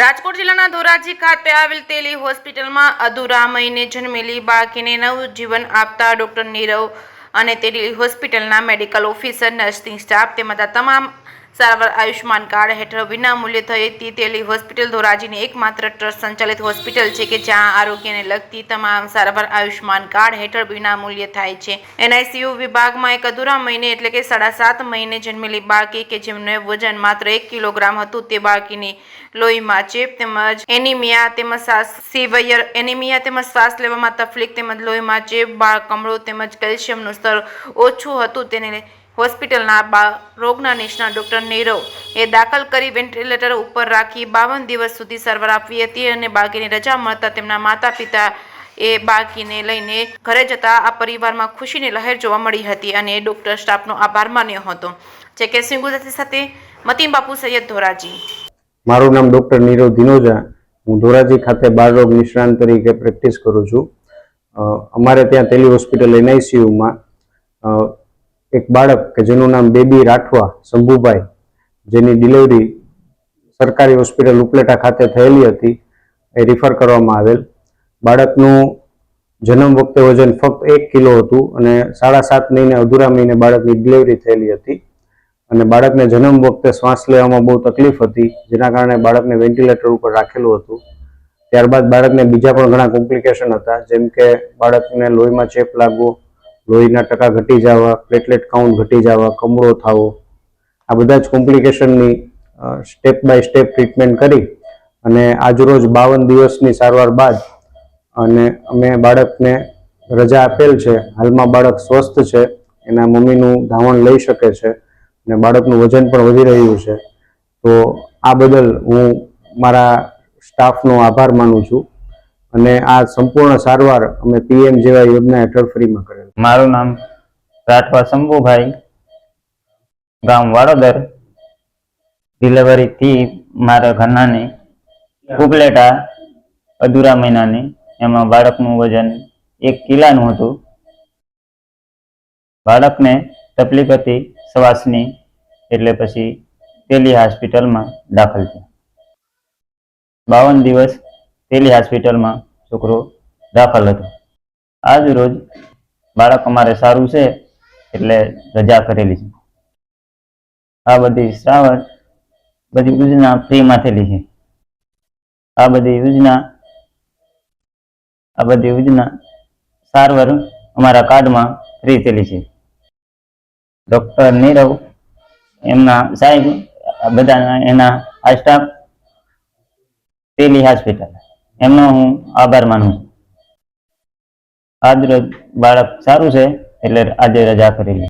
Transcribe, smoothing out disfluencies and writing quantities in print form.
રાજકોટ જિલ્લાના ધોરાજી ખાતે આવેલ તેલી હોસ્પિટલમાં અધૂરા મહિને જન્મેલી બાળકીને નવજીવન આપતા ડોક્ટર નીરવ અને તેલી હોસ્પિટલના મેડિકલ ઓફિસર, નર્સિંગ સ્ટાફ તેમજ તમામ સારવાર આયુષ્માન કાર્ડ હેઠળ વિનામૂલ્યે થઈ હતી. તેલી હોસ્પિટલ ધોરાજીની એકમાત્ર ટ્રસ્ટ સંચાલિત હોસ્પિટલ છે કે જ્યાં આરોગ્યને લગતી તમામ સારવાર આયુષ્માન કાર્ડ હેઠળ વિનામૂલ્યે થાય છે. NICU વિભાગમાં એક અધૂરા મહિને એટલે કે 7.5 મહિને જન્મેલી બાળકી કે જેમનું વજન માત્ર 1 કિલોગ્રામ હતું, તે બાળકીની લોહીમાં ચેપ તેમજ એનિમિયા તેમજ સિવિયર એનિમિયા તેમજ શ્વાસ લેવામાં તકલીફ તેમજ લોહીમાં ચેપ, બાળ કમળો તેમજ કેલ્શિયમનું સ્તર ઓછું હતું. તેને હોસ્પિટલના બાળ રોગના નિષ્ણાત ડોક્ટર નીરવ એ દાખલ કરી વેન્ટિલેટર ઉપર રાખી 52 દિવસ સુધી સારવાર આપી હતી અને બાળકીને રજા મળતા તેમના માતા પિતા એ બાળકીને લઈને ઘરે જતા આ પરિવારમાં ખુશીની લહેર જોવા મળી હતી અને ડોક્ટર સ્ટાફનો આભાર માન્યો હતો. જે સિંહ ગુજરાતી સાથે મતીન બાપુ સૈયદ, ધોરાજી. મારું નામ ડોક્ટર નીરવ દિનોજા. હું ધોરાજી ખાતે બાળરોગ નિષ્ણાંત તરીકે પ્રેક્ટિસ કરું છું. અમારે ત્યાં તેલી હોસ્પિટલ NICUમાં એક બાળક કે જેનું નામ બેબી રાઠવા શંભુભાઈ, જેની ડિલિવરી સરકારી હોસ્પિટલ ઉપલેટા ખાતે થયેલી હતી, એ રિફર કરવામાં આવેલ. બાળકનું જન્મ વખતે વજન ફક્ત 1 કિલો હતું અને 7.5 મહિને અધૂરા મહિને બાળકની ડિલિવરી થયેલી હતી અને બાળકને જન્મ વખતે શ્વાસ લેવામાં બહુ તકલીફ હતી, જેના કારણે બાળકને વેન્ટિલેટર ઉપર રાખેલું હતું. ત્યારબાદ બાળકને બીજા પણ ઘણા કોમ્પ્લિકેશન હતા, જેમ કે બાળકને લોહીમાં ચેપ લાગવો, લોહીના ટકા ઘટી જવા, પ્લેટલેટ કાઉન્ટ ઘટી જવા, કમળો થવો, આ બધા જ કોમ્પ્લિકેશનની સ્ટેપ બાય સ્ટેપ ટ્રીટમેન્ટ કરી અને આજરોજ 52 દિવસની સારવાર બાદ અને અમે બાળકને રજા આપેલ છે. હાલમાં બાળક સ્વસ્થ છે, એના મમ્મીનું ધાવણ લઈ શકે છે અને બાળકનું વજન પણ વધી રહ્યું છે. તો આ બદલ હું મારા સ્ટાફનો આભાર માનું છું અને આ સંપૂર્ણ સારવાર અમે PM જેવા યોજના હેઠળ ફ્રીમાં કરેલ. મારું નામ રાઠવા શંભુભાઈ, ગામ વાડોદર. ડિલિવરી થી મારા ઘરનાની ઉપલેટા અધૂરા મહિનાની, એમાં બાળકનું વજન 1 કિલાનું હતું. બાળકને તકલીફ હતી શ્વાસની, એટલે પછી તેલી હોસ્પિટલમાં દાખલ છે. 52 દિવસ તેલી હોસ્પિટલમાં છોકરો દાખલ હતો. આજ રોજ બાળક અમારે સારું છે એટલે રજા કરેલી છે. આ બધી સારવાર બધી યોજના ફ્રીમાં થયેલી છે. આ બધી યોજના સારવાર અમારા કાર્ડમાં ફ્રી થયેલી છે. ડોક્ટર નીરવ, એમના સાહેબ, બધા એના આ સ્ટાફ, તેલી હોસ્પિટલ, એમનો હું આભાર માનું છું. આજ રોજ બાળક સારું છે એટલે આજે રજા કરેલી.